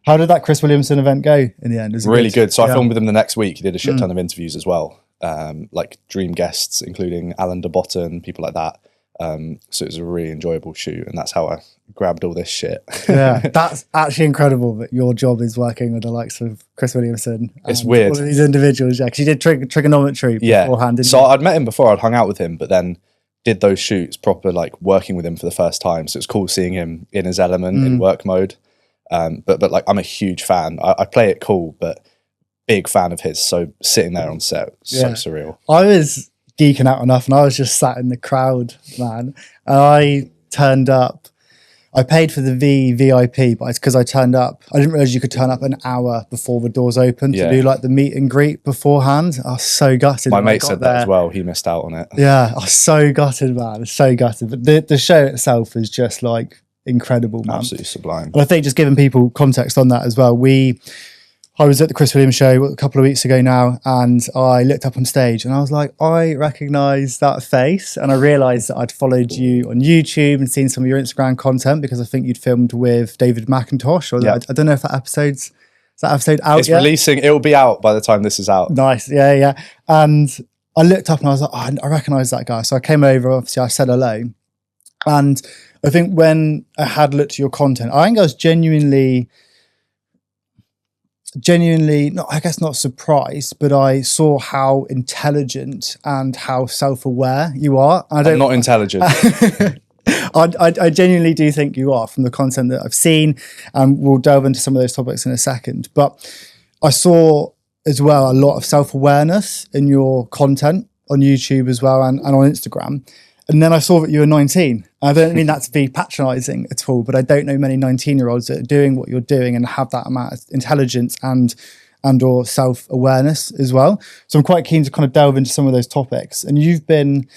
How did that Chris Williamson event go in the end? Was it Really good. So I Yeah. filmed with him the next week. He did a shit ton of interviews as well, like dream guests, including Alan de Botton, people like that. So it was a really enjoyable shoot, and that's how I grabbed all this shit. Yeah, that's actually incredible that your job is working with the likes of Chris Williamson. It's weird. All of these individuals, yeah, because you did trigonometry beforehand, didn't so you? I'd met him before, I'd hung out with him, but then did those shoots proper, like working with him for the first time. So it's cool seeing him in his element in work mode. But like I'm a huge fan. I play it cool, but big fan of his. So sitting there on set, so surreal. I was geeking out enough, and I was just sat in the crowd, man. And I turned up. I paid for the VIP, but it's because I turned up. I didn't realize you could turn up an hour before the doors opened to do like the meet and greet beforehand. I was so gutted. My mate said that as well. He missed out on it. Yeah, I was so gutted, man. So gutted. But the show itself is just like incredible, man. Absolutely sublime. And I think just giving people context on that as well, I was at the Chris Williams show a couple of weeks ago now, and I looked up on stage and I was like, I recognise that face. And I realised that I'd followed you on YouTube and seen some of your Instagram content because I think you'd filmed with David McIntosh. Or I don't know if that episode's out It's yet? releasing. It will be out by the time this is out. Nice. Yeah. And I looked up and I was like, I recognise that guy. So I came over, obviously I said hello. And I think when I had looked at your content, I think I was genuinely, no, I guess not surprised, but I saw how intelligent and how self-aware you are. I'm not intelligent. I genuinely do think you are from the content that I've seen, and we'll delve into some of those topics in a second. But I saw as well a lot of self-awareness in your content on YouTube as well and on Instagram. And then I saw that you were 19. I don't mean that to be patronising at all, but I don't know many 19-year-olds that are doing what you're doing and have that amount of intelligence and or self-awareness as well. So I'm quite keen to kind of delve into some of those topics. And you've been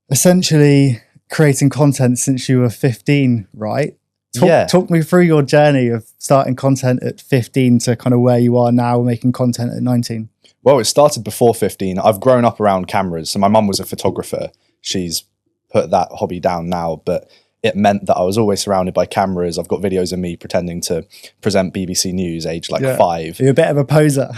essentially creating content since you were 15, right? Talk me through your journey of starting content at 15 to kind of where you are now making content at 19. Well, it started before 15. I've grown up around cameras. So my mum was a photographer. She's put that hobby down now, but it meant that I was always surrounded by cameras. I've got videos of me pretending to present BBC News age 5. You're a bit of a poser.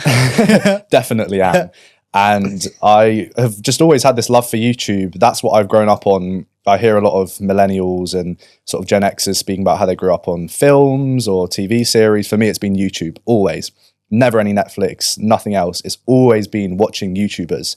Definitely am. And I have just always had this love for YouTube. That's what I've grown up on. I hear a lot of millennials and sort of Gen Xers speaking about how they grew up on films or TV series. For me, it's been YouTube, always. Never any Netflix, nothing else. It's always been watching YouTubers.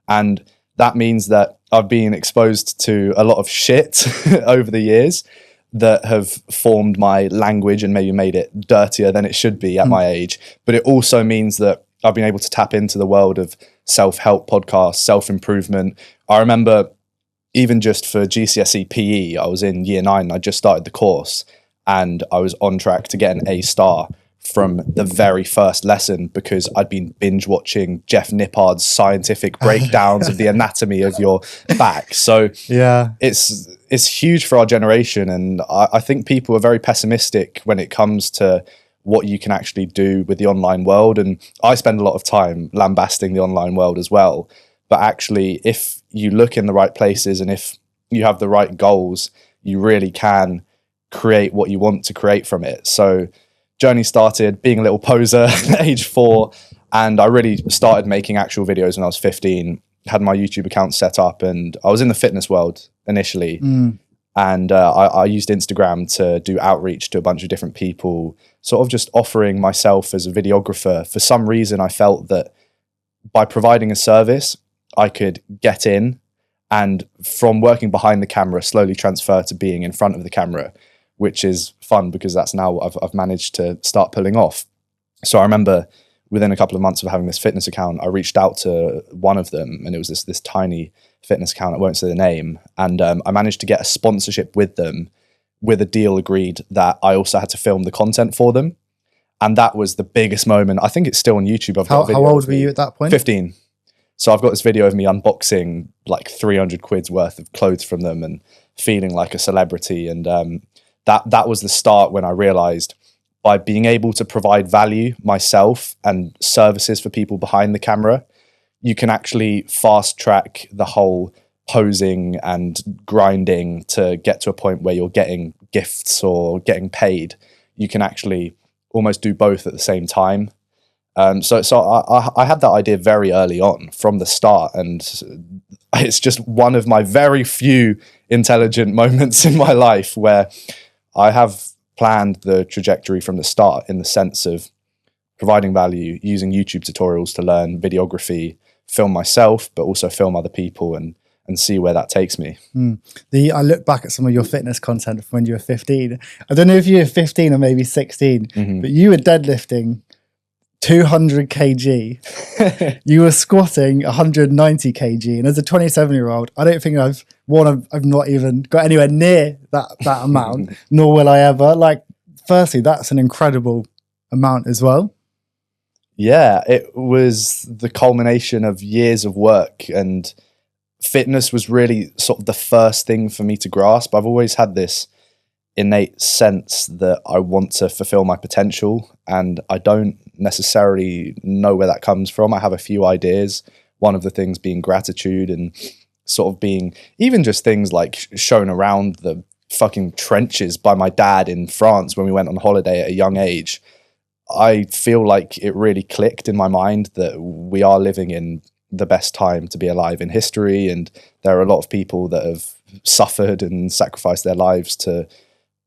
And that means that I've been exposed to a lot of shit over the years that have formed my language and maybe made it dirtier than it should be at my age. But it also means that I've been able to tap into the world of self-help podcasts, self-improvement. I remember even just for GCSE PE, I was in year 9 and I just started the course and I was on track to get an A star from the very first lesson because I'd been binge watching Jeff Nippard's scientific breakdowns of the anatomy of your back. So it's huge for our generation. And I think people are very pessimistic when it comes to what you can actually do with the online world. And I spend a lot of time lambasting the online world as well. But actually, if you look in the right places and if you have the right goals, you really can create what you want to create from it. So journey started being a little poser at age 4, and I really started making actual videos when I was 15, had my YouTube account set up, and I was in the fitness world initially. And I used Instagram to do outreach to a bunch of different people, sort of just offering myself as a videographer. For some reason, I felt that by providing a service, I could get in and from working behind the camera, slowly transfer to being in front of the camera, which is fun because that's now what I've managed to start pulling off. So I remember within a couple of months of having this fitness account, I reached out to one of them, and it was this tiny fitness account. I won't say the name. And I managed to get a sponsorship with them with a deal agreed that I also had to film the content for them. And that was the biggest moment. I think it's still on YouTube. How old were you at that point? 15. So I've got this video of me unboxing like 300 quid's worth of clothes from them and feeling like a celebrity. And that was the start when I realized by being able to provide value myself and services for people behind the camera, you can actually fast track the whole posing and grinding to get to a point where you're getting gifts or getting paid. You can actually almost do both at the same time. So I had that idea very early on from the start, and it's just one of my very few intelligent moments in my life where I have planned the trajectory from the start, in the sense of providing value, using YouTube tutorials to learn videography, film myself, but also film other people, and see where that takes me. I look back at some of your fitness content from when you were 15. I don't know if you were 15 or maybe 16, but you were deadlifting 200 kg. You were squatting 190 kg. And as a 27-year-old, I don't think I've not even got anywhere near that amount, nor will I ever. Like, firstly, that's an incredible amount as well. Yeah, it was the culmination of years of work, and fitness was really sort of the first thing for me to grasp. I've always had this innate sense that I want to fulfill my potential, and I don't necessarily know where that comes from. I have a few ideas, one of the things being gratitude, and sort of being even just things like shown around the fucking trenches by my dad in France when we went on holiday at a young age. I feel like it really clicked in my mind that we are living in the best time to be alive in history, and there are a lot of people that have suffered and sacrificed their lives to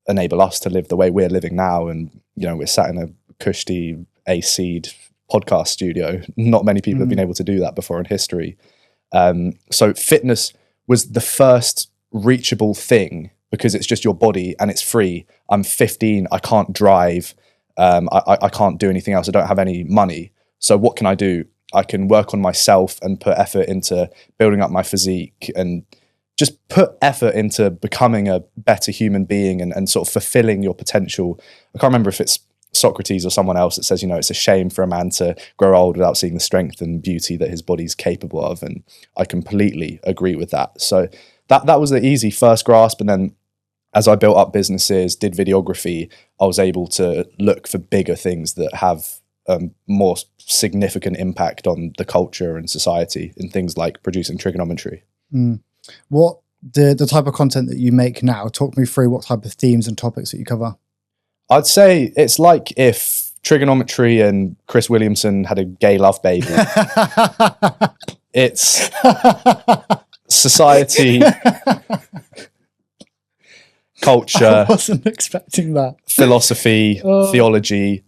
enable us to live the way we're living now. And we're sat in a cushy AC'd podcast studio. Not many people have been able to do that before in history. So fitness was the first reachable thing, because it's just your body and it's free. I'm 15, I can't drive, I can't do anything else, I don't have any money. So what can I do? I can work on myself and put effort into building up my physique, and just put effort into becoming a better human being, and sort of fulfilling your potential. I can't remember if it's Socrates or someone else that says, it's a shame for a man to grow old without seeing the strength and beauty that his body's capable of. And I completely agree with that. So that was the easy first grasp. And then as I built up businesses, did videography, I was able to look for bigger things that have more significant impact on the culture and society, in things like producing trigonometry. What the type of content that you make now, talk me through what type of themes and topics that you cover. I'd say it's like if trigonometry and Chris Williamson had a gay love baby. It's society, culture, I wasn't expecting that. philosophy, theology,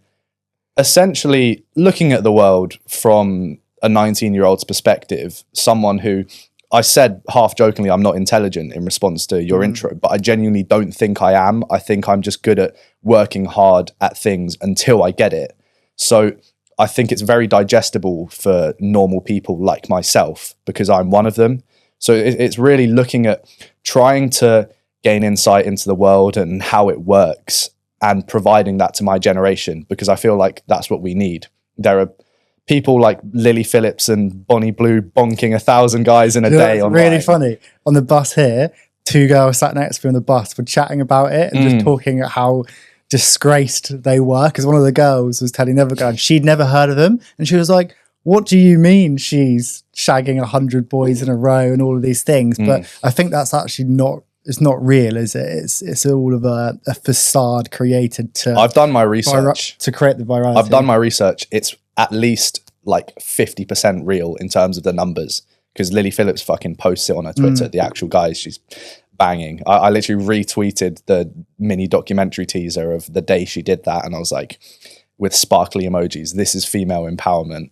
essentially looking at the world from a 19-year-old's perspective, someone who, I said half jokingly, I'm not intelligent in response to your intro, but I genuinely don't think I am. I think I'm just good at working hard at things until I get it. So I think it's very digestible for normal people like myself, because I'm one of them. So it's really looking at trying to gain insight into the world and how it works, and providing that to my generation, because I feel like that's what we need. There are people like Lily Phillips and Bonnie Blue bonking 1,000 guys in a day. It's really funny. On the bus here, 2 girls sat next to me on the bus were chatting about it and just talking about how disgraced they were, because one of the girls was telling the other girl she'd never heard of them, and she was like, what do you mean she's shagging 100 boys in a row and all of these things? But I think that's actually not, it's not real, is it? It's all of a facade created to... I've done my research. To create the virality. I've done my research. It's at least like 50% real in terms of the numbers, because Lily Phillips fucking posts it on her Twitter. The actual guys she's banging. I literally retweeted the mini documentary teaser of the day she did that, and I was like, with sparkly emojis, this is female empowerment,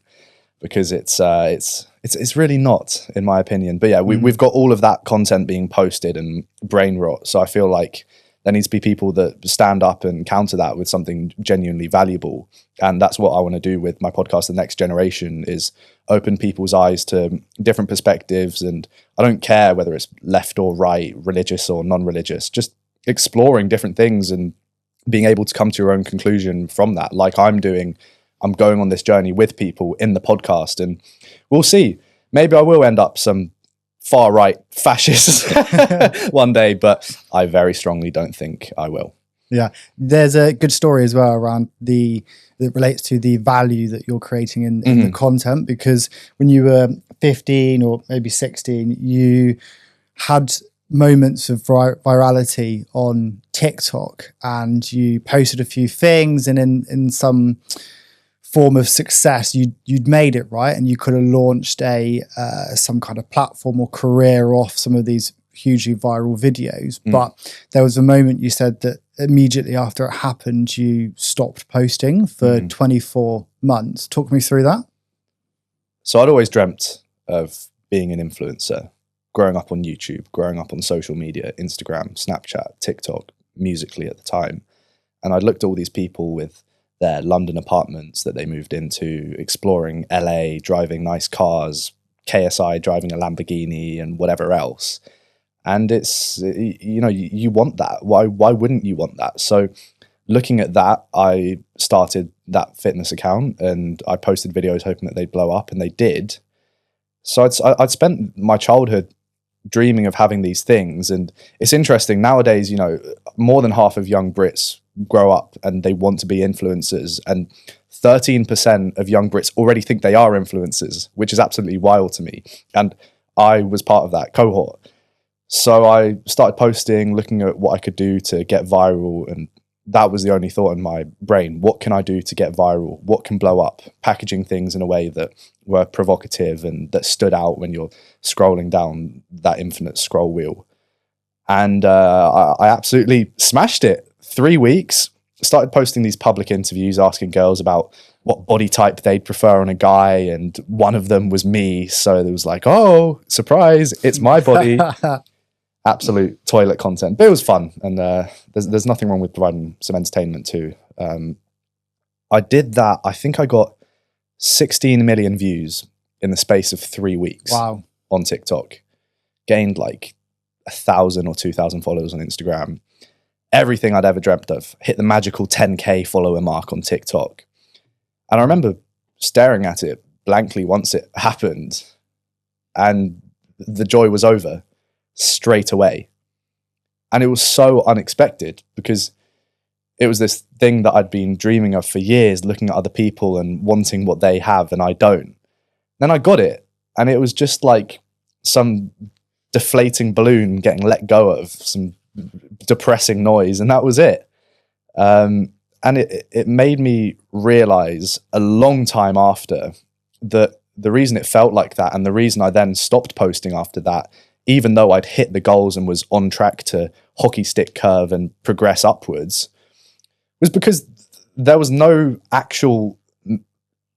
because it's really not, in my opinion. But yeah, we've got all of that content being posted and brain rot. So I feel like there needs to be people that stand up and counter that with something genuinely valuable. And that's what I want to do with my podcast, The Next Generation, is open people's eyes to different perspectives. And I don't care whether it's left or right, religious or non-religious, just exploring different things and being able to come to your own conclusion from that, like I'm doing. I'm going on this journey with people in the podcast, and we'll see. Maybe I will end up some far right fascist one day, but I very strongly don't think I will. Yeah, there's a good story as well around that relates to the value that you're creating in the content, because when you were 15 or maybe 16, you had moments of virality on TikTok, and you posted a few things, and in some form of success, you'd made it, right? And you could have launched some kind of platform or career off some of these hugely viral videos. But there was a moment you said that immediately after it happened, you stopped posting for 24 months. Talk me through that. So I'd always dreamt of being an influencer, growing up on YouTube, growing up on social media, Instagram, Snapchat, TikTok, Musical.ly at the time. And I'd looked at all these people with their London apartments that they moved into, exploring LA, driving nice cars, KSI driving a Lamborghini and whatever else. And it's, you want that. Why wouldn't you want that? So looking at that, I started that fitness account and I posted videos hoping that they'd blow up, and they did. So I'd spent my childhood dreaming of having these things. And it's interesting nowadays, more than half of young Brits grow up and they want to be influencers, and 13% of young Brits already think they are influencers, which is absolutely wild to me. And I was part of that cohort. So I started posting, looking at what I could do to get viral, and that was the only thought in my brain. What can I do to get viral? What can blow up? Packaging things in a way that were provocative and that stood out when you're scrolling down that infinite scroll wheel. And I absolutely smashed it. 3 weeks, started posting these public interviews, asking girls about what body type they'd prefer on a guy. And one of them was me. So it was like, oh, surprise, it's my body. Absolute toilet content, but it was fun, and there's nothing wrong with providing some entertainment too. I did that. I think I got 16 million views in the space of 3 weeks. Wow. On TikTok. Gained like 1,000 or 2,000 followers on Instagram. Everything I'd ever dreamt of. Hit the magical 10K follower mark on TikTok. And I remember staring at it blankly once it happened, and the joy was over straight away. And it was so unexpected because it was this thing that I'd been dreaming of for years, looking at other people and wanting what they have and I don't. Then I got it, and it was just like some deflating balloon getting let go of, some depressing noise, and that was it. And it made me realize a long time after that the reason it felt like that, and the reason I then stopped posting after that, even though I'd hit the goals and was on track to hockey stick curve and progress upwards, was because there was no actual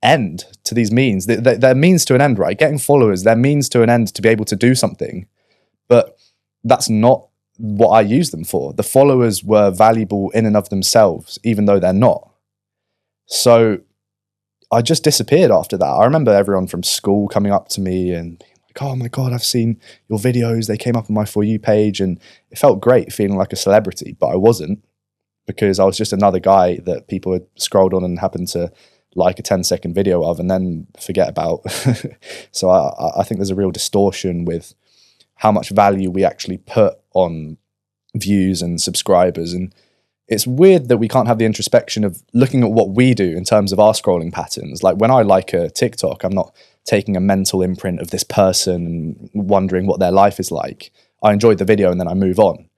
end to these means. They're means to an end, right? Getting followers, they're means to an end to be able to do something. But that's not what I use them for. The followers were valuable in and of themselves, even though they're not. So I just disappeared after that. I remember everyone from school coming up to me and being like, oh my God, I've seen your videos. They came up on my For You page, and it felt great feeling like a celebrity, but I wasn't, because I was just another guy that people had scrolled on and happened to like a 10-second video of and then forget about. So I think there's a real distortion with how much value we actually put on views and subscribers. And it's weird that we can't have the introspection of looking at what we do in terms of our scrolling patterns. Like when I like a TikTok, I'm not taking a mental imprint of this person and wondering what their life is like. I enjoyed the video and then I move on.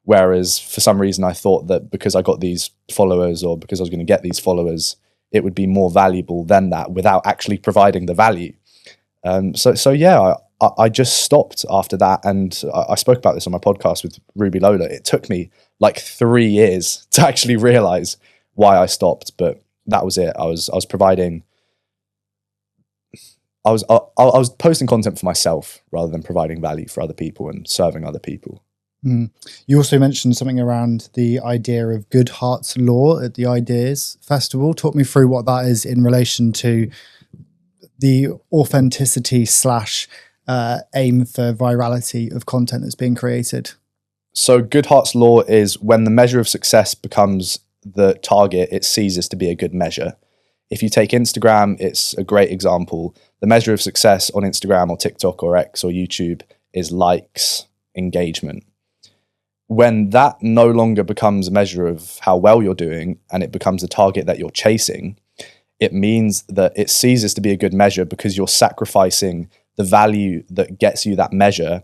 Whereas for some reason I thought that because I got these followers, or because I was going to get these followers, it would be more valuable than that without actually providing the value. So yeah, I just stopped after that. And I spoke about this on my podcast with Ruby Lola. It took me like 3 years to actually realize why I stopped, but that was it. I was providing, I was posting content for myself rather than providing value for other people and serving other people. You also mentioned something around the idea of Good Hearts Law at the Ideas Festival. Talk me through what that is in relation to the authenticity / aim for virality of content that's being created. So Good Hearts Law is when the measure of success becomes the target, it ceases to be a good measure. If you take Instagram, it's a great example. The measure of success on Instagram or TikTok or X or YouTube is likes, engagement. When that no longer becomes a measure of how well you're doing and it becomes a target that you're chasing, it means that it ceases to be a good measure because you're sacrificing the value that gets you that measure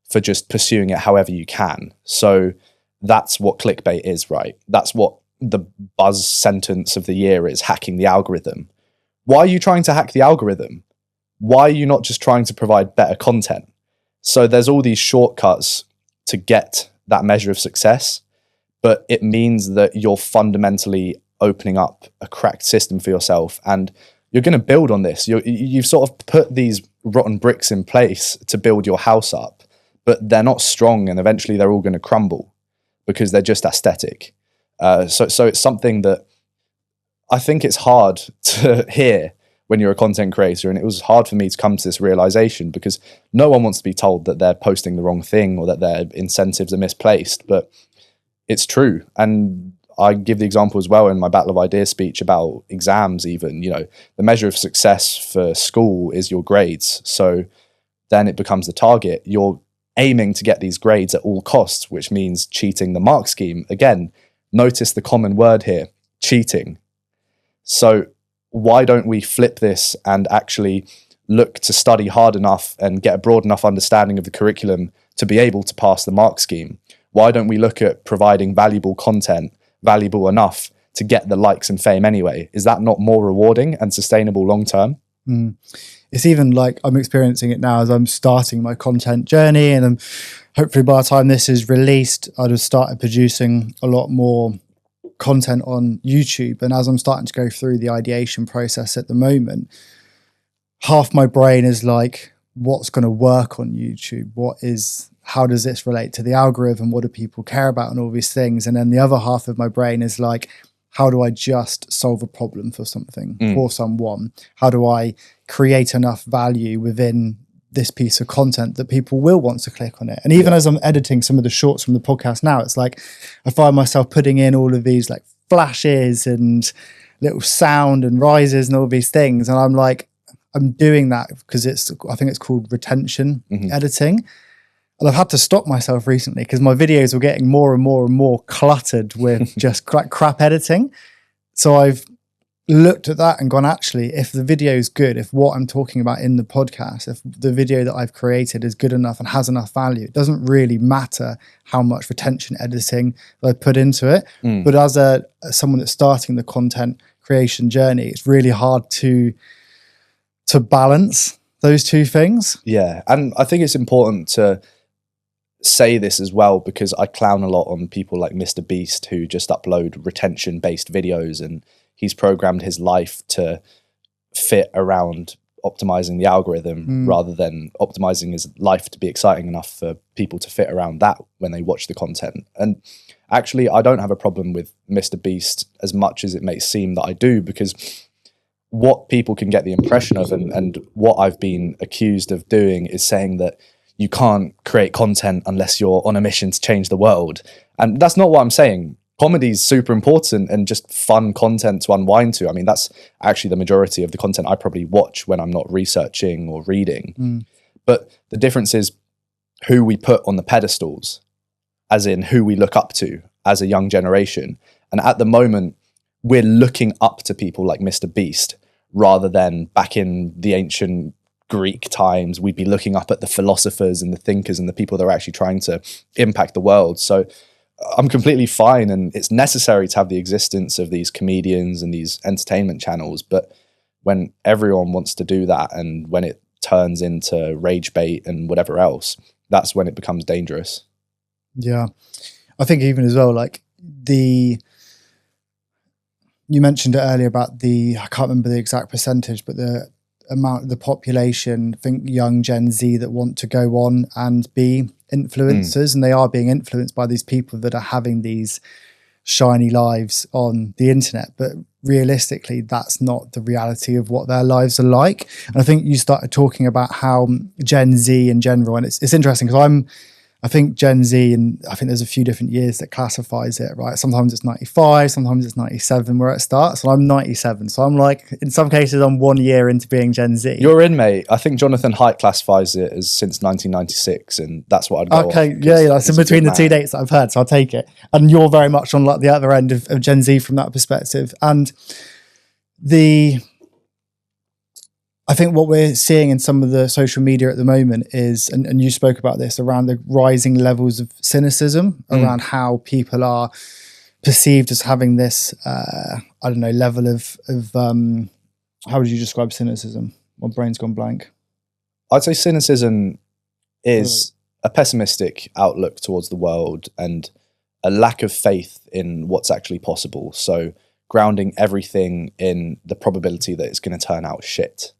for just pursuing it however you can. So that's what clickbait is, right? That's what the buzz sentence of the year is: hacking the algorithm. Why are you trying to hack the algorithm? Why are you not just trying to provide better content? So there's all these shortcuts to get that measure of success, but it means that you're fundamentally opening up a cracked system for yourself, and you're going to build on this. You've sort of put these rotten bricks in place to build your house up, but they're not strong, and eventually they're all going to crumble because they're just aesthetic. So it's something that I think it's hard to hear when you're a content creator, and it was hard for me to come to this realization because no one wants to be told that they're posting the wrong thing or that their incentives are misplaced, but it's true. And I give the example as well in my Battle of Ideas speech about exams even. The measure of success for school is your grades. So then it becomes the target. You're aiming to get these grades at all costs, which means cheating the mark scheme. Again, notice the common word here: cheating. So why don't we flip this and actually look to study hard enough and get a broad enough understanding of the curriculum to be able to pass the mark scheme? Why don't we look at providing valuable content, valuable enough to get the likes and fame anyway? Is that not more rewarding and sustainable long term? It's even like I'm experiencing it now as I'm starting my content journey, and hopefully by the time this is released, I'd have started producing a lot more content on YouTube. And as I'm starting to go through the ideation process at the moment, half my brain is like, what's going to work on YouTube? How does this relate to the algorithm? What do people care about? And all these things. And then the other half of my brain is like, how do I just solve a problem for something, for someone? How do I create enough value within this piece of content that people will want to click on it? And even as I'm editing some of the shorts from the podcast now, it's like I find myself putting in all of these like flashes and little sound and rises and all these things. And I'm like, I'm doing that because I think it's called retention editing. And I've had to stop myself recently because my videos were getting more and more and more cluttered with just crap editing. So I've looked at that and gone, actually, if the video is good, if what I'm talking about in the podcast, if the video that I've created is good enough and has enough value, it doesn't really matter how much retention editing I put into it. But as someone that's starting the content creation journey, it's really hard to balance those two things. Yeah. And I think it's important to say this as well, because I clown a lot on people like Mr. Beast who just upload retention based videos, and he's programmed his life to fit around optimizing the algorithm rather than optimizing his life to be exciting enough for people to fit around that when they watch the content. And actually, I don't have a problem with Mr. Beast as much as it may seem that I do, because what people can get the impression of, and what I've been accused of doing, is saying that you can't create content unless you're on a mission to change the world. And that's not what I'm saying. Comedy is super important and just fun content to unwind to. I mean, that's actually the majority of the content I probably watch when I'm not researching or reading. But the difference is who we put on the pedestals, as in who we look up to as a young generation. And at the moment, we're looking up to people like Mr. Beast, rather than back in the ancient Greek times, we'd be looking up at the philosophers and the thinkers and the people that are actually trying to impact the world. So I'm completely fine, and it's necessary to have the existence of these comedians and these entertainment channels. But when everyone wants to do that, and when it turns into rage bait and whatever else, that's when it becomes dangerous. Yeah. I think even as well, like you mentioned it earlier about I can't remember the exact percentage, but the amount of the population, I think young Gen Z, that want to go on and be influencers, and they are being influenced by these people that are having these shiny lives on the internet. But realistically, that's not the reality of what their lives are like. And I think you started talking about how Gen Z in general, and it's interesting because I think Gen Z, and I think there's a few different years that classifies it, right? Sometimes it's 95, sometimes it's 97 where it starts. And I'm 97. So I'm like, in some cases, I'm 1 year into being Gen Z. You're in, mate. I think Jonathan Haidt classifies it as since 1996, and that's what I'd go Okay, off, yeah, that's in between the two dates that I've heard, so I'll take it. And you're very much on like the other end of Gen Z from that perspective. And I think what we're seeing in some of the social media at the moment is, and you spoke about this, around the rising levels of cynicism, around how people are perceived as having this, I don't know, level of how would you describe cynicism? My brain's gone blank. I'd say cynicism is a pessimistic outlook towards the world and a lack of faith in what's actually possible. So grounding everything in the probability that it's going to turn out shit.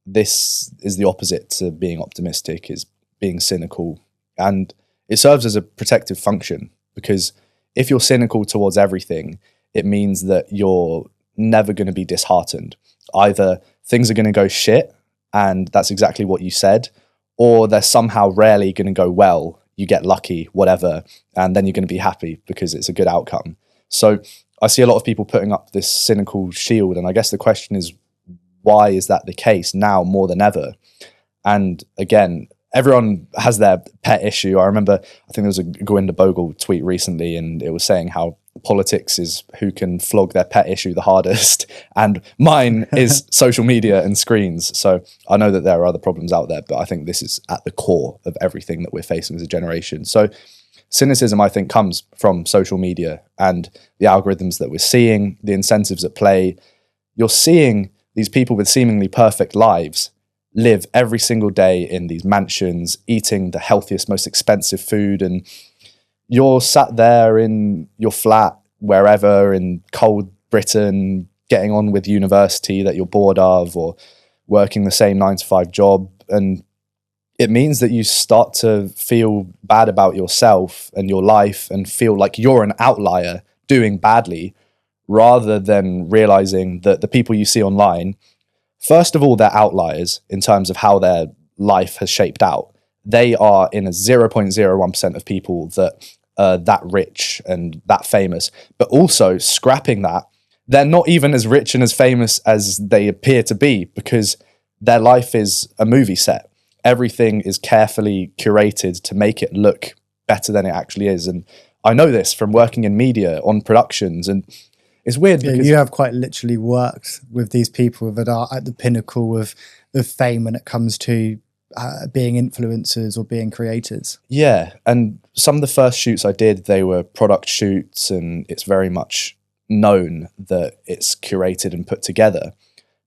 This is the opposite to being optimistic, is being cynical. And it serves as a protective function, because if you're cynical towards everything, it means that you're never going to be disheartened. Either things are going to go shit, and that's exactly what you said, or they're somehow rarely going to go well. You get lucky, whatever, and then you're going to be happy because it's a good outcome. So I see a lot of people putting up this cynical shield, and I guess the question is, why is that the case now more than ever? And again, everyone has their pet issue. I remember, I think there was a Gwenda Bogle tweet recently, and it was saying how politics is who can flog their pet issue the hardest. And mine is social media and screens. So I know that there are other problems out there, but I think this is at the core of everything that we're facing as a generation. So cynicism, I think, comes from social media and the algorithms that we're seeing, the incentives at play. You're seeing these people with seemingly perfect lives live every single day in these mansions, eating the healthiest, most expensive food, and you're sat there in your flat, wherever, in cold Britain, getting on with university that you're bored of, or working the same 9-to-5 job. And it means that you start to feel bad about yourself and your life and feel like you're an outlier doing badly, rather than realizing that the people you see online, first of all, they're outliers in terms of how their life has shaped out. They are in a 0.01% of people that are that rich and that famous. But also, scrapping that, they're not even as rich and as famous as they appear to be, because their life is a movie set. Everything is carefully curated to make it look better than it actually is. And I know this from working in media on productions, and it's weird because you have quite literally worked with these people that are at the pinnacle of fame when it comes to being influencers or being creators. Yeah, and some of the first shoots I did, they were product shoots, and it's very much known that it's curated and put together.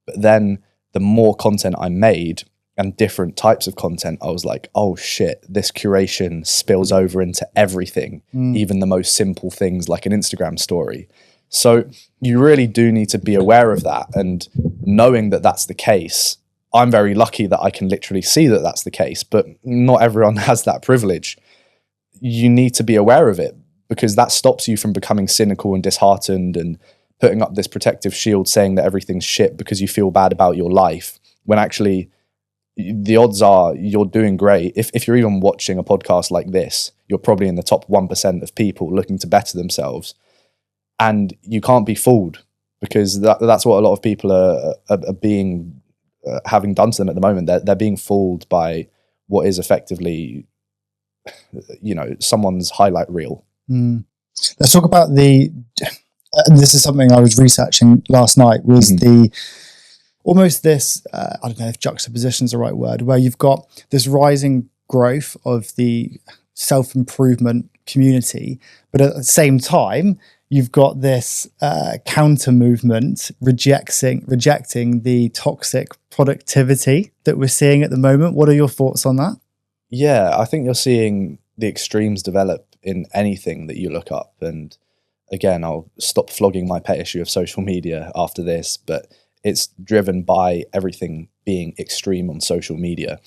But then the more content I made and different types of content, I was like, oh shit, this curation spills over into everything, even the most simple things like an Instagram story. So you really do need to be aware of that, and knowing that that's the case. I'm very lucky that I can literally see that that's the case, but not everyone has that privilege. You need to be aware of it, because that stops you from becoming cynical and disheartened and putting up this protective shield saying that everything's shit because you feel bad about your life, when actually the odds are you're doing great. If you're even watching a podcast like this, you're probably in the top 1% of people looking to better themselves. And you can't be fooled, because that's what a lot of people are being having done to them at the moment. They're being fooled by what is effectively, someone's highlight reel. Let's talk about and this is something I was researching last night, was almost this, I don't know if juxtaposition is the right word, where you've got this rising growth of the self-improvement community, but at the same time, you've got this counter movement rejecting the toxic productivity that we're seeing at the moment. What are your thoughts on that? Yeah, I think you're seeing the extremes develop in anything that you look up. And again, I'll stop flogging my pet issue of social media after this, but it's driven by everything being extreme on social media.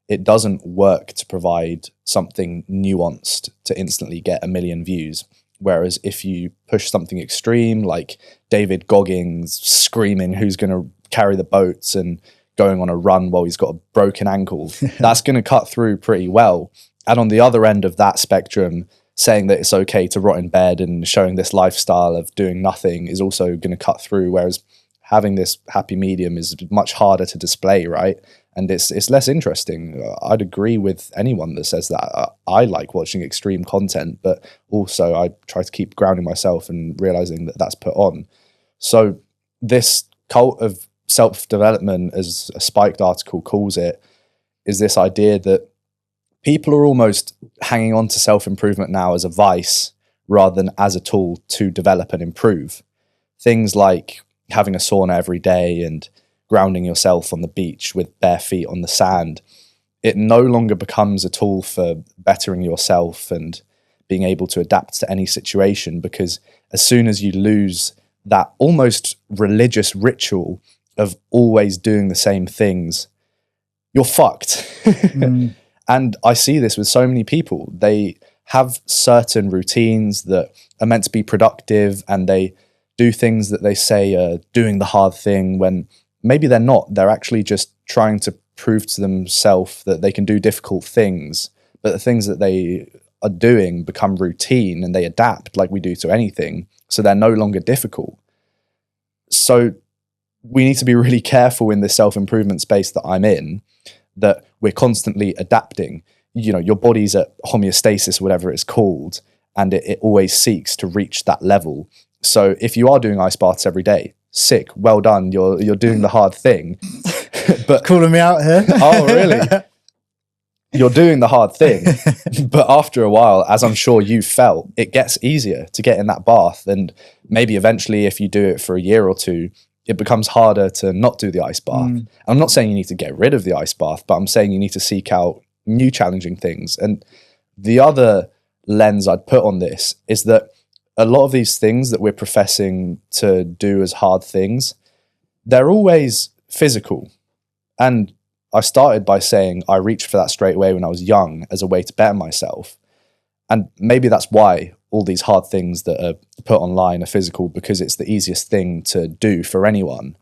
It doesn't work to provide something nuanced to instantly get 1 million views. Whereas if you push something extreme, like David Goggins screaming who's going to carry the boats and going on a run while he's got a broken ankle, that's going to cut through pretty well. And on the other end of that spectrum, saying that it's okay to rot in bed and showing this lifestyle of doing nothing is also going to cut through. Whereas having this happy medium is much harder to display, right? And it's less interesting. I'd agree with anyone that says that. I like watching extreme content, but also I try to keep grounding myself and realizing that that's put on. So this cult of self-development, as a Spiked article calls it, is this idea that people are almost hanging on to self-improvement now as a vice rather than as a tool to develop and improve. Things like having a sauna every day and grounding yourself on the beach with bare feet on the sand, it no longer becomes a tool for bettering yourself and being able to adapt to any situation, because as soon as you lose that almost religious ritual of always doing the same things, you're fucked. And I see this with so many people. They have certain routines that are meant to be productive, and they do things that they say are doing the hard thing when maybe they're not. They're actually just trying to prove to themselves that they can do difficult things, but the things that they are doing become routine and they adapt like we do to anything. So they're no longer difficult. So we need to be really careful in this self-improvement space that I'm in, that we're constantly adapting. You know, your body's at homeostasis, whatever it's called, and it always seeks to reach that level. So if you are doing ice baths every day, sick, well done, you're doing the hard thing. But calling me out here. Oh, really? You're doing the hard thing. But after a while, as I'm sure you felt, it gets easier to get in that bath. And maybe eventually, if you do it for a year or two, it becomes harder to not do the ice bath. I'm not saying you need to get rid of the ice bath, but I'm saying you need to seek out new challenging things. And the other lens I'd put on this is that a lot of these things that we're professing to do as hard things, they're always physical. And I started by saying I reached for that straight away when I was young as a way to better myself. And maybe that's why all these hard things that are put online are physical, because it's the easiest thing to do for anyone.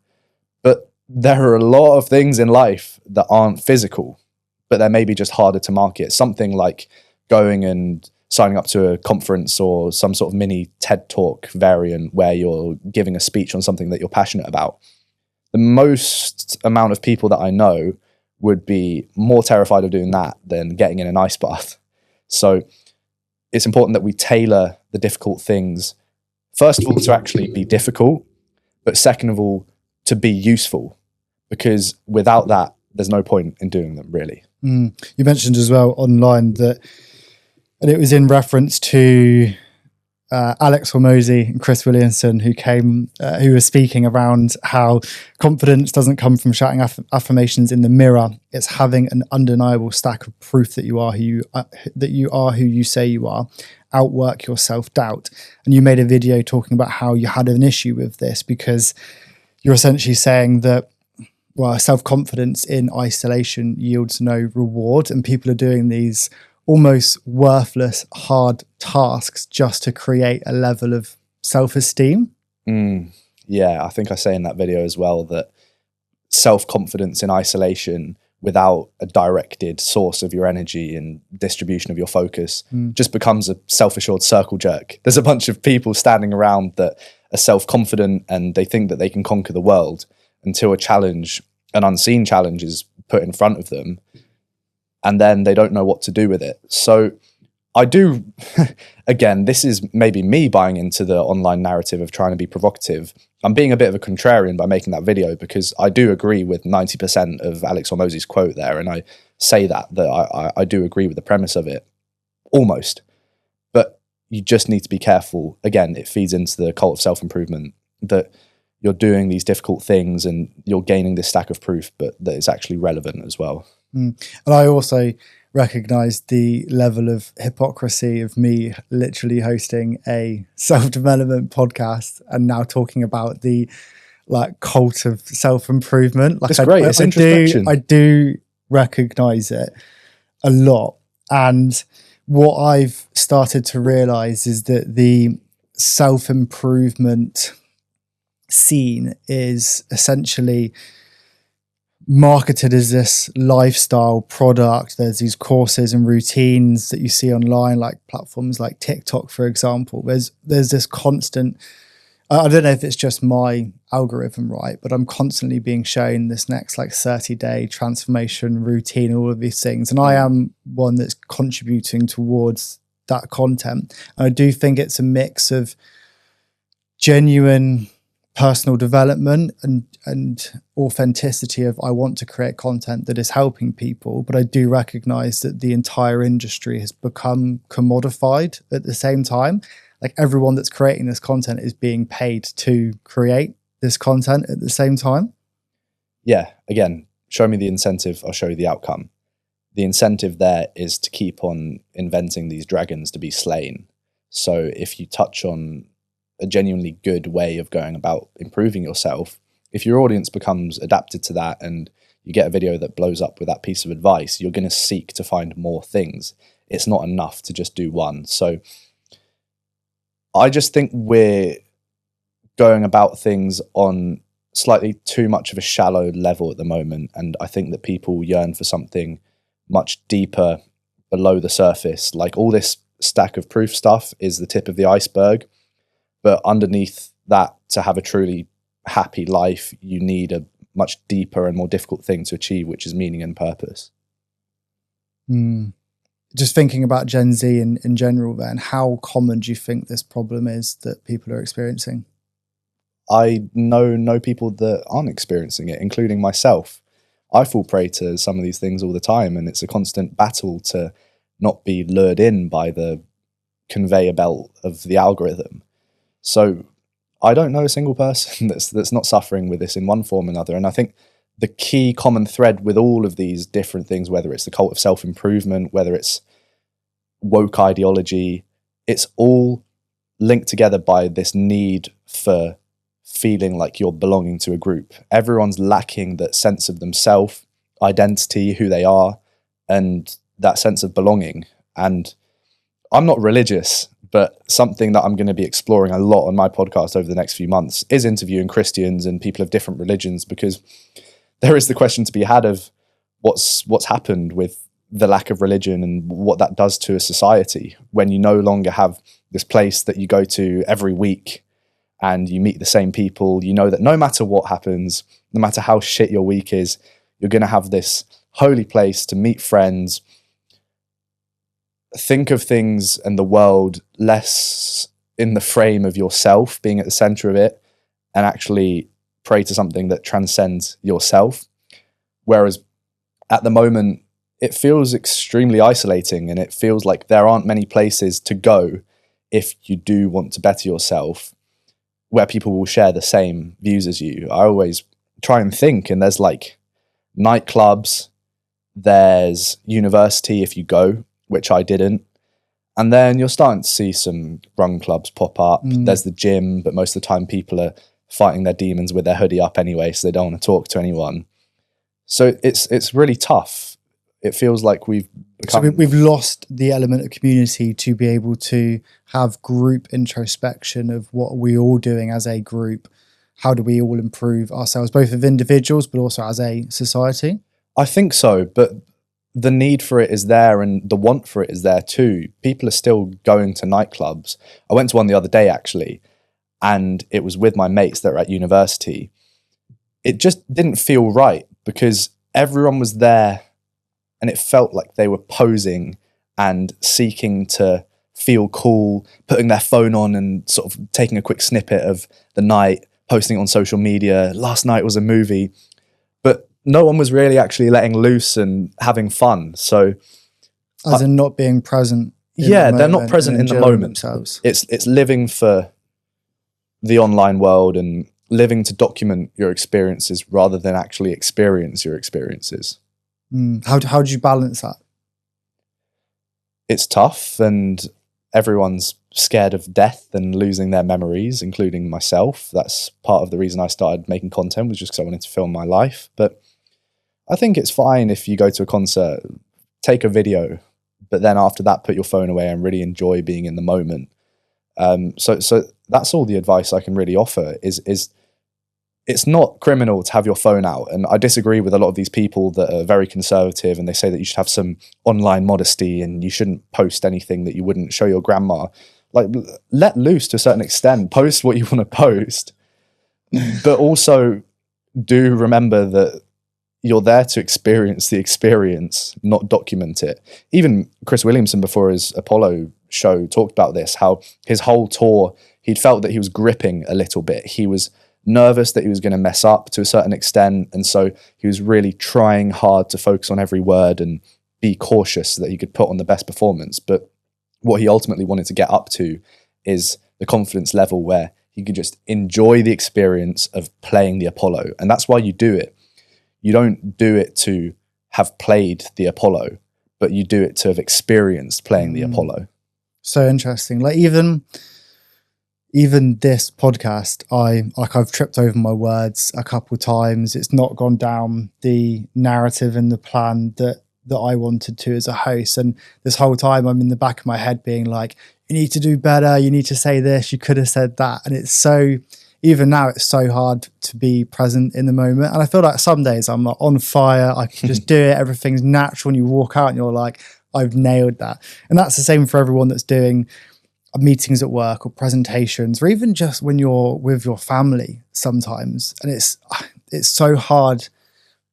But there are a lot of things in life that aren't physical, but they're maybe just harder to market. Something like going and signing up to a conference or some sort of mini TED Talk variant where you're giving a speech on something that you're passionate about. The most amount of people that I know would be more terrified of doing that than getting in an ice bath. So it's important that we tailor the difficult things, first of all, to actually be difficult, but second of all, to be useful, because without that, there's no point in doing them, really. You mentioned as well online that, and it was in reference to Alex Hormozy and Chris Williamson, who were speaking around how confidence doesn't come from shouting affirmations in the mirror. It's having an undeniable stack of proof that you are who you say you are. Outwork your self-doubt. And you made a video talking about how you had an issue with this, because you're essentially saying that, well, self-confidence in isolation yields no reward, and people are doing these almost worthless, hard tasks just to create a level of self-esteem. Yeah, I think I say in that video as well that self-confidence in isolation without a directed source of your energy and distribution of your focus just becomes a self-assured circle jerk. There's a bunch of people standing around that are self-confident and they think that they can conquer the world until an unseen challenge is put in front of them, and then they don't know what to do with it. So I do, again, this is maybe me buying into the online narrative of trying to be provocative. I'm being a bit of a contrarian by making that video, because I do agree with 90% of Alex Hormozy's quote there. And I say that I do agree with the premise of it, almost. But you just need to be careful. Again, it feeds into the cult of self-improvement, that you're doing these difficult things and you're gaining this stack of proof, but that it's actually relevant as well. And I also recognize the level of hypocrisy of me literally hosting a self-development podcast and now talking about the cult of self-improvement. It's great. It's introspection. I do recognize it a lot. And what I've started to realize is that the self-improvement scene is essentially marketed as this lifestyle product. There's these courses and routines that you see online, like platforms like TikTok, for example. There's this constant, I don't know if it's just my algorithm, right, but I'm constantly being shown this next 30-day transformation routine, all of these things. And I am one that's contributing towards that content. And I do think it's a mix of genuine personal development and authenticity of I want to create content that is helping people, but I do recognize that the entire industry has become commodified at the same time. Like everyone that's creating this content is being paid to create this content at the same time. Yeah, again, show me the incentive, I'll show you the outcome. The incentive there is to keep on inventing these dragons to be slain. So if you touch on a genuinely good way of going about improving yourself, if your audience becomes adapted to that and you get a video that blows up with that piece of advice, you're going to seek to find more things. It's not enough to just do one. So I just think we're going about things on slightly too much of a shallow level at the moment. And I think that people yearn for something much deeper below the surface. Like all this stack of proof stuff is the tip of the iceberg. But underneath that, to have a truly happy life, you need a much deeper and more difficult thing to achieve, which is meaning and purpose. Just thinking about Gen Z in general then, how common do you think this problem is that people are experiencing? I know people that aren't experiencing it, including myself. I fall prey to some of these things all the time, and it's a constant battle to not be lured in by the conveyor belt of the algorithm. So I don't know a single person that's not suffering with this in one form or another. And I think the key common thread with all of these different things, whether it's the cult of self-improvement, whether it's woke ideology, it's all linked together by this need for feeling like you're belonging to a group. Everyone's lacking that sense of themselves, identity, who they are, and that sense of belonging. And I'm not religious, but something that I'm going to be exploring a lot on my podcast over the next few months is interviewing Christians and people of different religions, because there is the question to be had of what's happened with the lack of religion and what that does to a society when you no longer have this place that you go to every week and you meet the same people. You know that no matter what happens, no matter how shit your week is, you're going to have this holy place to meet friends, think of things and the world less in the frame of yourself being at the center of it, and actually pray to something that transcends yourself. Whereas at the moment, it feels extremely isolating, and it feels like there aren't many places to go if you do want to better yourself where people will share the same views as you. I always try and think, and there's like nightclubs, there's university if you go, which I didn't. And then you're starting to see some run clubs pop up. There's the gym, but most of the time people are fighting their demons with their hoodie up anyway, so they don't want to talk to anyone. So it's really tough. It feels like we've lost the element of community to be able to have group introspection of what are we all doing as a group. How do we all improve ourselves, both as individuals, but also as a society? I think so, but the need for it is there and the want for it is there too. People are still going to nightclubs. I went to one the other day actually, and it was with my mates that were at university. It just didn't feel right because everyone was there and it felt like they were posing and seeking to feel cool, putting their phone on and sort of taking a quick snippet of the night, posting it on social media. Last night was a movie. But no one was really actually letting loose and having fun. So, as in not being present. Yeah, they're not present in the moment. Themselves. It's living for the online world and living to document your experiences rather than actually experience your experiences. How do you balance that? It's tough, and everyone's scared of death and losing their memories, including myself. That's part of the reason I started making content, was just because I wanted to film my life. But I think it's fine if you go to a concert, take a video, but then after that, put your phone away and really enjoy being in the moment. So that's all the advice I can really offer is it's not criminal to have your phone out. And I disagree with a lot of these people that are very conservative and they say that you should have some online modesty and you shouldn't post anything that you wouldn't show your grandma. Like, let loose to a certain extent, post what you want to post, but also do remember that you're there to experience the experience, not document it. Even Chris Williamson, before his Apollo show, talked about this, how his whole tour, he'd felt that he was gripping a little bit. He was nervous that he was going to mess up to a certain extent. And so he was really trying hard to focus on every word and be cautious so that he could put on the best performance. But what he ultimately wanted to get up to is the confidence level where he could just enjoy the experience of playing the Apollo. And that's why you do it. You don't do it to have played the Apollo, but you do it to have experienced playing the Apollo. So interesting. Like even this podcast, I've tripped over my words a couple of times. It's not gone down the narrative and the plan that I wanted to as a host. And this whole time I'm in the back of my head being like, you need to do better. You need to say this. You could have said that. And it's so, even now, it's so hard to be present in the moment. And I feel like some days I'm like on fire. I can just do it. Everything's natural. And you walk out and you're like, I've nailed that. And that's the same for everyone that's doing meetings at work or presentations, or even just when you're with your family sometimes. And it's so hard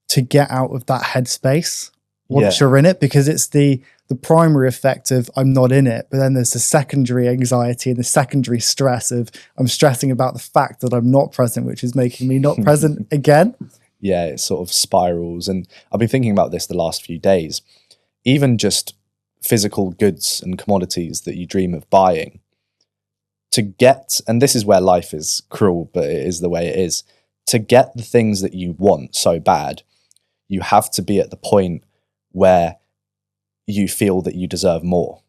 to get out of that headspace once you're in it, because it's the primary effect of I'm not in it, but then there's the secondary anxiety and the secondary stress of I'm stressing about the fact that I'm not present, which is making me not present again. Yeah, it sort of spirals. And I've been thinking about this the last few days. Even just physical goods and commodities that you dream of buying, to get, and this is where life is cruel, but it is the way it is, to get the things that you want so bad, you have to be at the point where you feel that you deserve more.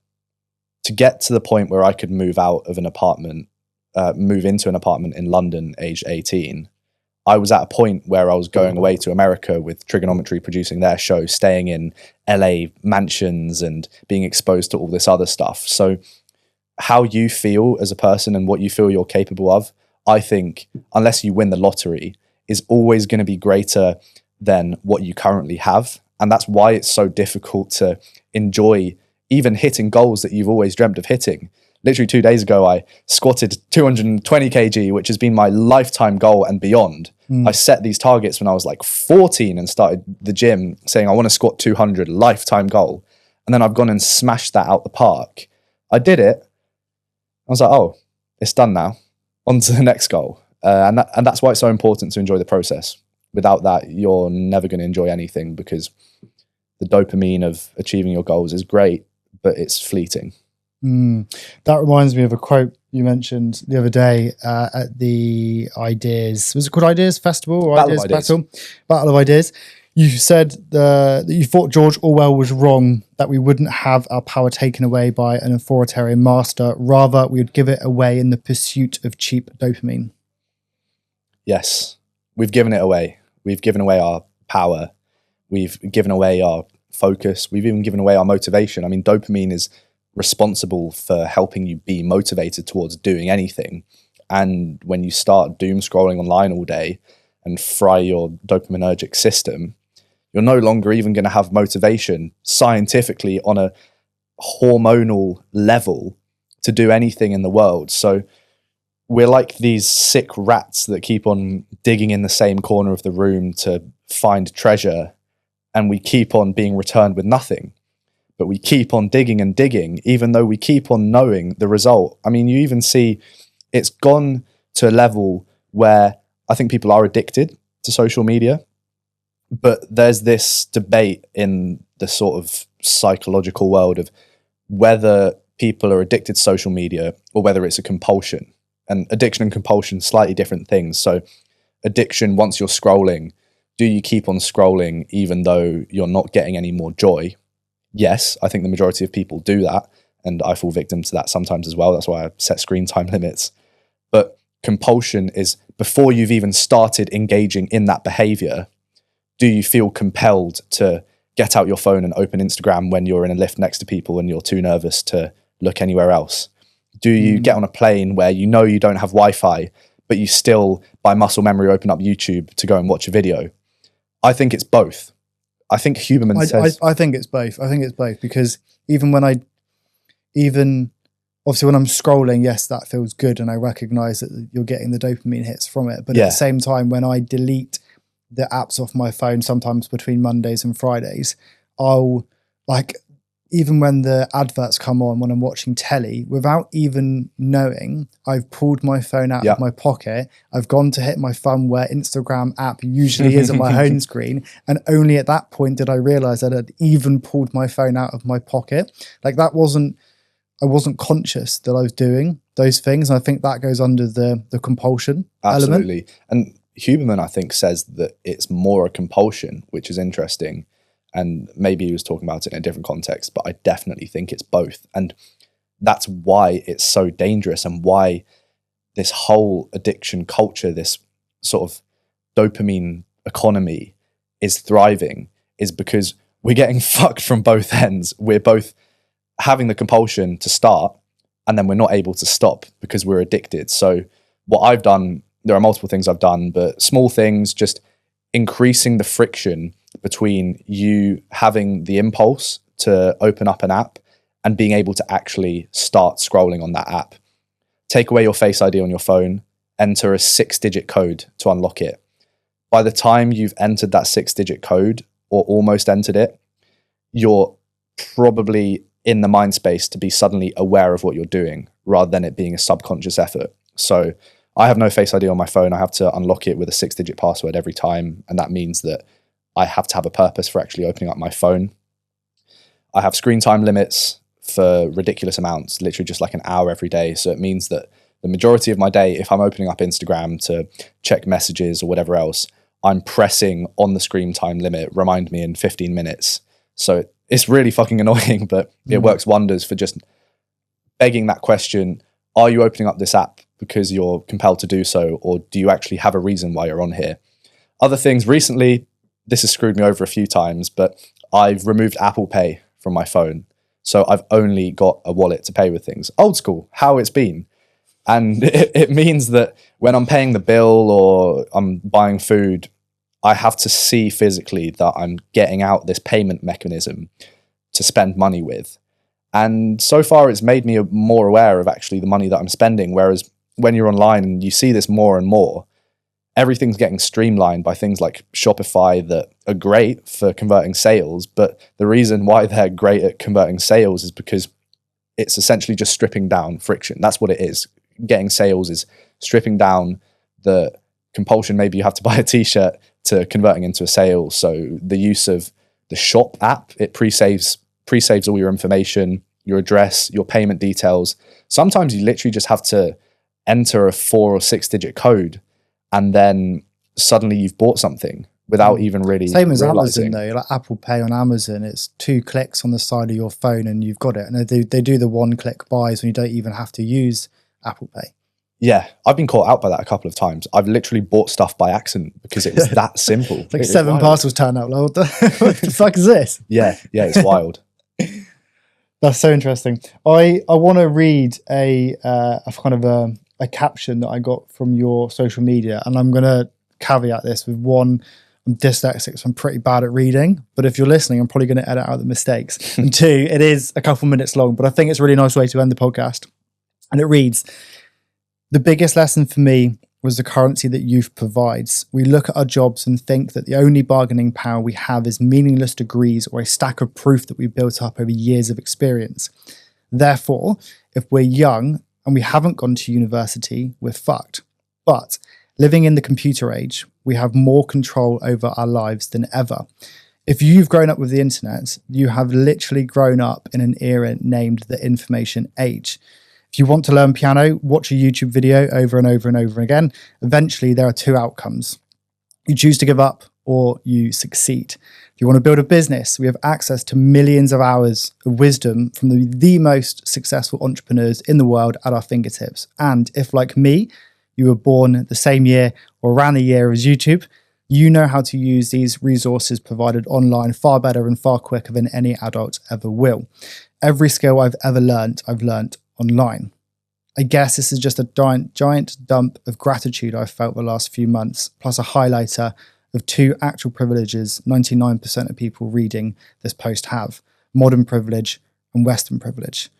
To get to the point where I could move out of an apartment, move into an apartment in London, aged 18, I was at a point where I was going away to America with Trigonometry producing their show, staying in LA mansions and being exposed to all this other stuff. So how you feel as a person and what you feel you're capable of, I think, unless you win the lottery, is always going to be greater than what you currently have. And that's why it's so difficult to enjoy even hitting goals that you've always dreamt of hitting. Literally 2 days ago, I squatted 220 kg, which has been my lifetime goal and beyond. I set these targets when I was like 14 and started the gym saying, I want to squat 200, lifetime goal. And then I've gone and smashed that out the park. I did it. I was like, oh, it's done now. On to the next goal. And that's why it's so important to enjoy the process. Without that, you're never going to enjoy anything, because the dopamine of achieving your goals is great, but it's fleeting. That reminds me of a quote you mentioned the other day at the Ideas, was it called Ideas Festival or Ideas Battle? Battle of Ideas. You said that you thought George Orwell was wrong, that we wouldn't have our power taken away by an authoritarian master. Rather, we would give it away in the pursuit of cheap dopamine. Yes, we've given it away. We've given away our power. We've given away our focus. We've even given away our motivation. I mean, dopamine is responsible for helping you be motivated towards doing anything. And when you start doom scrolling online all day and fry your dopaminergic system, you're no longer even going to have motivation scientifically on a hormonal level to do anything in the world. So we're like these sick rats that keep on digging in the same corner of the room to find treasure, and we keep on being returned with nothing. But we keep on digging and digging, even though we keep on knowing the result. I mean, you even see it's gone to a level where I think people are addicted to social media. But there's this debate in the sort of psychological world of whether people are addicted to social media or whether it's a compulsion. And addiction and compulsion, slightly different things. So addiction, once you're scrolling, do you keep on scrolling even though you're not getting any more joy? Yes, I think the majority of people do that, and I fall victim to that sometimes as well. That's why I set screen time limits. But compulsion is before you've even started engaging in that behavior, do you feel compelled to get out your phone and open Instagram when you're in a lift next to people and you're too nervous to look anywhere else? Do you get on a plane where you know you don't have Wi-Fi, but you still, by muscle memory, open up YouTube to go and watch a video? I think it's both. I think Huberman says... I think it's both. I think it's both, because even obviously when I'm scrolling, yes, that feels good, and I recognize that you're getting the dopamine hits from it. But at the same time, when I delete the apps off my phone, sometimes between Mondays and Fridays, I'll, like, even when the adverts come on when I'm watching telly, without even knowing, I've pulled my phone out of my pocket. I've gone to hit my thumb where Instagram app usually is at my home screen. And only at that point did I realize that I'd even pulled my phone out of my pocket. Like I wasn't conscious that I was doing those things. And I think that goes under the compulsion Absolutely. element. And Huberman, I think, says that it's more a compulsion, which is interesting. And maybe he was talking about it in a different context, but I definitely think it's both. And that's why it's so dangerous, and why this whole addiction culture, this sort of dopamine economy is thriving, is because we're getting fucked from both ends. We're both having the compulsion to start, and then we're not able to stop because we're addicted. So what I've done, there are multiple things I've done, but small things, just increasing the friction between you having the impulse to open up an app and being able to actually start scrolling on that app. Take away your Face ID on your phone, enter a 6-digit code to unlock it. By the time you've entered that 6-digit code, or almost entered it, you're probably in the mind space to be suddenly aware of what you're doing, rather than it being a subconscious effort. So I have no Face ID on my phone. I have to unlock it with a 6-digit password every time. And that means that I have to have a purpose for actually opening up my phone. I have screen time limits for ridiculous amounts, literally just like an hour every day. So it means that the majority of my day, if I'm opening up Instagram to check messages or whatever else, I'm pressing on the screen time limit, remind me in 15 minutes. So it's really fucking annoying, but it works wonders for just begging that question. Are you opening up this app because you're compelled to do so, or do you actually have a reason why you're on here? Other things recently, this has screwed me over a few times, but I've removed Apple Pay from my phone. So I've only got a wallet to pay with things. Old school, how it's been. And it means that when I'm paying the bill or I'm buying food, I have to see physically that I'm getting out this payment mechanism to spend money with. And so far it's made me more aware of actually the money that I'm spending. Whereas when you're online and you see this more and more, everything's getting streamlined by things like Shopify that are great for converting sales. But the reason why they're great at converting sales is because it's essentially just stripping down friction. That's what it is. Getting sales is stripping down the compulsion. Maybe you have to buy a t-shirt to converting into a sale. So the use of the shop app, it pre-saves all your information, your address, your payment details. Sometimes you literally just have to enter a 4 or 6-digit code, and then suddenly you've bought something without even really Same as realizing. Amazon though, like Apple Pay on Amazon, it's 2 clicks on the side of your phone and you've got it. And they do the 1-click buys when you don't even have to use Apple Pay. Yeah, I've been caught out by that a couple of times. I've literally bought stuff by accident because it was that simple. It's like 7 parcels turn up. Like, what the fuck is this? Yeah, it's wild. That's so interesting. I want to read a kind of a caption that I got from your social media, and I'm going to caveat this with one, I'm dyslexic, so I'm pretty bad at reading, but if you're listening, I'm probably going to edit out the mistakes. And 2, it is a couple minutes long, but I think it's a really nice way to end the podcast. And it reads, "The biggest lesson for me was the currency that youth provides. We look at our jobs and think that the only bargaining power we have is meaningless degrees or a stack of proof that we built up over years of experience. Therefore, if we're young and we haven't gone to university, we're fucked. But living in the computer age, we have more control over our lives than ever. If you've grown up with the internet, you have literally grown up in an era named the information age. If you want to learn piano, watch a YouTube video over and over and over again. Eventually, there are 2 outcomes. You choose to give up or you succeed. If you want to build a business, we have access to millions of hours of wisdom from the most successful entrepreneurs in the world at our fingertips. And if, like me, you were born the same year or around the year as YouTube, you know how to use these resources provided online far better and far quicker than any adult ever will. Every skill I've ever learned, I've learned online. I guess this is just a giant dump of gratitude I've felt the last few months, plus a highlighter of 2 actual privileges 99% of people reading this post have: modern privilege and Western privilege.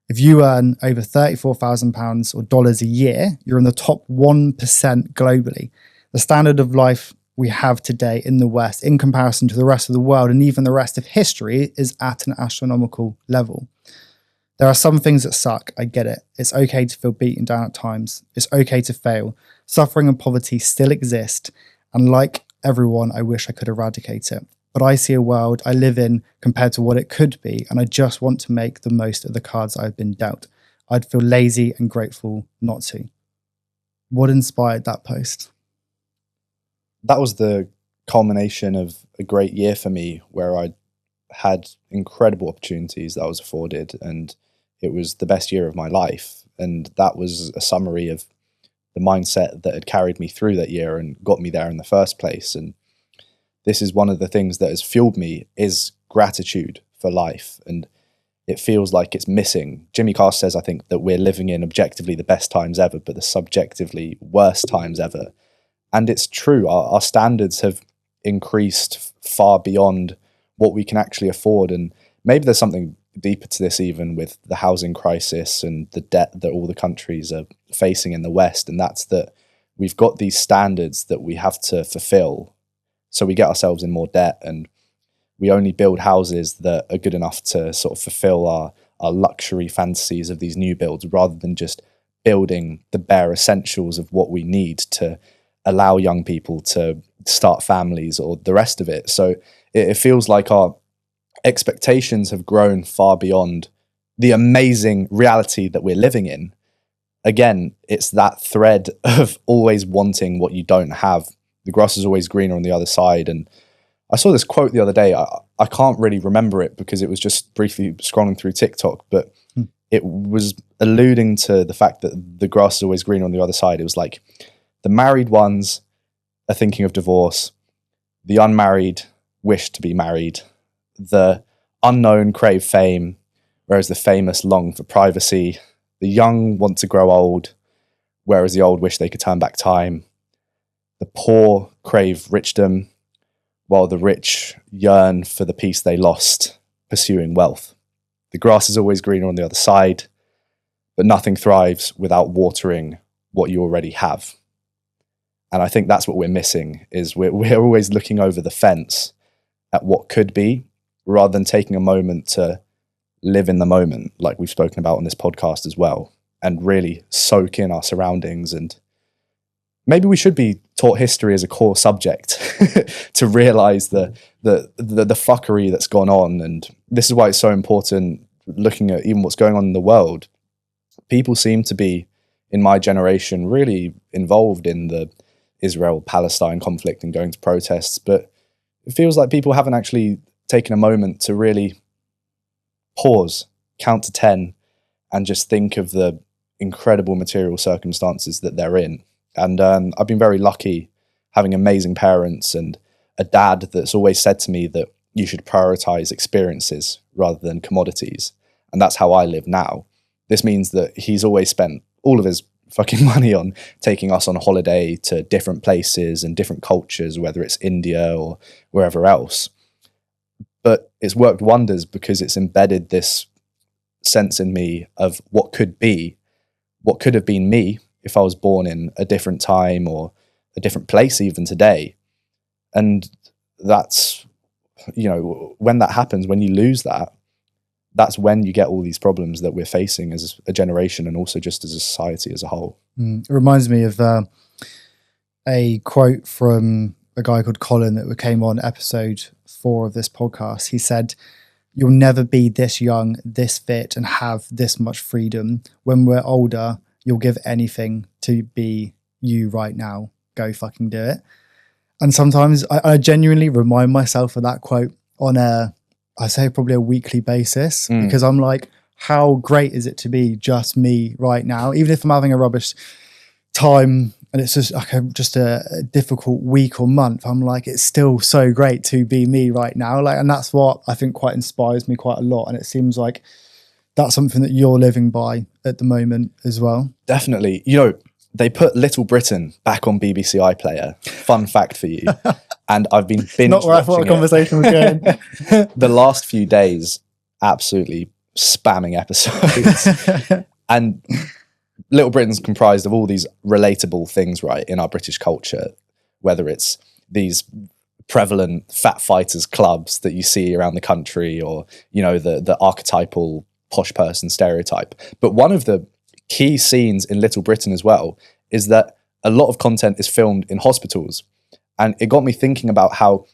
If you earn over £34,000 or dollars a year, you're in the top 1% globally. The standard of life we have today in the West in comparison to the rest of the world and even the rest of history is at an astronomical level. There are some things that suck, I get it. It's okay to feel beaten down at times. It's okay to fail. Suffering and poverty still exist, and like everyone, I wish I could eradicate it. But I see a world I live in compared to what it could be, and I just want to make the most of the cards I've been dealt. I'd feel lazy and grateful not to. What inspired that post? That was the culmination of a great year for me, where I had incredible opportunities that I was afforded, and it was the best year of my life. And that was a summary of the mindset that had carried me through that year and got me there in the first place. And this is one of the things that has fueled me, is gratitude for life. And it feels like it's missing. Jimmy Carr says, I think, that we're living in objectively the best times ever, but the subjectively worst times ever. And it's true. Our standards have increased far beyond what we can actually afford. And maybe there's something deeper to this, even with the housing crisis and the debt that all the countries are facing in the West. And that's that we've got these standards that we have to fulfill. So we get ourselves in more debt, and we only build houses that are good enough to sort of fulfill our luxury fantasies of these new builds, rather than just building the bare essentials of what we need to allow young people to start families or the rest of it. So it feels like our expectations have grown far beyond the amazing reality that we're living in. Again, it's that thread of always wanting what you don't have. The grass is always greener on the other side. And I saw this quote the other day. I can't really remember it because it was just briefly scrolling through TikTok, but it was alluding to the fact that the grass is always greener on the other side. It was like, the married ones are thinking of divorce. The unmarried wish to be married. The unknown crave fame, whereas the famous long for privacy. The young want to grow old, whereas the old wish they could turn back time. The poor crave richdom, while the rich yearn for the peace they lost, pursuing wealth. The grass is always greener on the other side, but nothing thrives without watering what you already have. And I think that's what we're missing, is we're always looking over the fence at what could be, rather than taking a moment to live in the moment, like we've spoken about on this podcast as well, and really soak in our surroundings. And maybe we should be taught history as a core subject to realize the fuckery that's gone on. And this is why it's so important, looking at even what's going on in the world. People seem to be, in my generation, really involved in the Israel-Palestine conflict and going to protests, but it feels like people haven't actually taken a moment to really pause, count to 10, and just think of the incredible material circumstances that they're in. And I've been very lucky having amazing parents and a dad that's always said to me that you should prioritize experiences rather than commodities. And that's how I live now. This means that he's always spent all of his fucking money on taking us on a holiday to different places and different cultures, whether it's India or wherever else. But it's worked wonders because it's embedded this sense in me of what could be, what could have been me if I was born in a different time or a different place even today. And that's, you know, when that happens, when you lose that, that's when you get all these problems that we're facing as a generation and also just as a society as a whole. It reminds me of a quote from a guy called Colin that came on episode 4 of this podcast. He said, "You'll never be this young, this fit, and have this much freedom. When we're older, you'll give anything to be you right now. Go fucking do it." And sometimes I genuinely remind myself of that quote on I say probably a weekly basis, because I'm like, how great is it to be just me right now? Even if I'm having a rubbish time and it's just like a difficult week or month, I'm like, it's still so great to be me right now. Like, and that's what I think quite inspires me quite a lot. And it seems like that's something that you're living by at the moment as well. Definitely. You know, they put Little Britain back on BBC iPlayer. Fun fact for you. And I've been binge Not where I thought the conversation was going. The last few days, absolutely spamming episodes. And Little Britain's comprised of all these relatable things, right, in our British culture, whether it's these prevalent fat fighters clubs that you see around the country, or, you know, the archetypal posh person stereotype. But one of the key scenes in Little Britain as well is that a lot of content is filmed in hospitals. And it got me thinking about how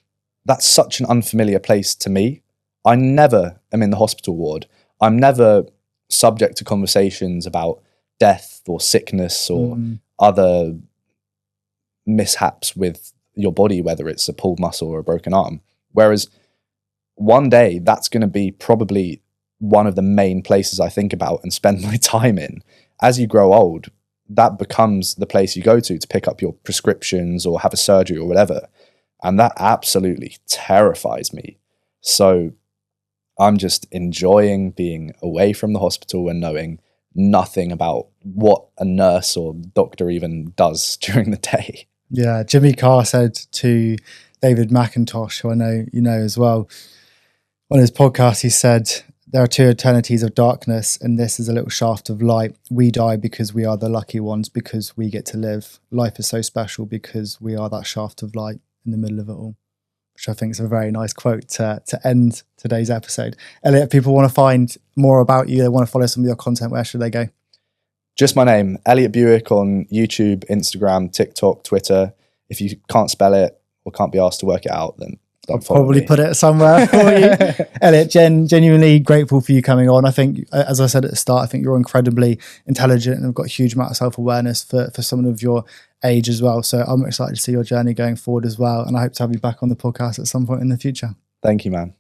that's such an unfamiliar place to me. I never am in the hospital ward. I'm never subject to conversations about death or sickness or other mishaps with your body, whether it's a pulled muscle or a broken arm. Whereas one day that's going to be probably one of the main places I think about and spend my time in. As you grow old, that becomes the place you go to pick up your prescriptions or have a surgery or whatever. And that absolutely terrifies me. So I'm just enjoying being away from the hospital and knowing nothing about what a nurse or doctor even does during the day. Yeah, Jimmy Carr said to David McIntosh, who I know you know as well, on his podcast, he said, there are two eternities of darkness, and this is a little shaft of light. We die because we are the lucky ones, because we get to live. Life is so special because we are that shaft of light in the middle of it all, which I think is a very nice quote to end today's episode. Elliot, if people want to find more about you, they want to follow some of your content, where should they go? Just my name, Elliot Bewick, on YouTube, Instagram, TikTok, Twitter. If you can't spell it or can't be asked to work it out, then I'll probably put it somewhere for you. Elliot, genuinely grateful for you coming on. I think, as I said at the start, I think you're incredibly intelligent and have got a huge amount of self-awareness for someone of your age as well. So I'm excited to see your journey going forward as well. And I hope to have you back on the podcast at some point in the future. Thank you, man.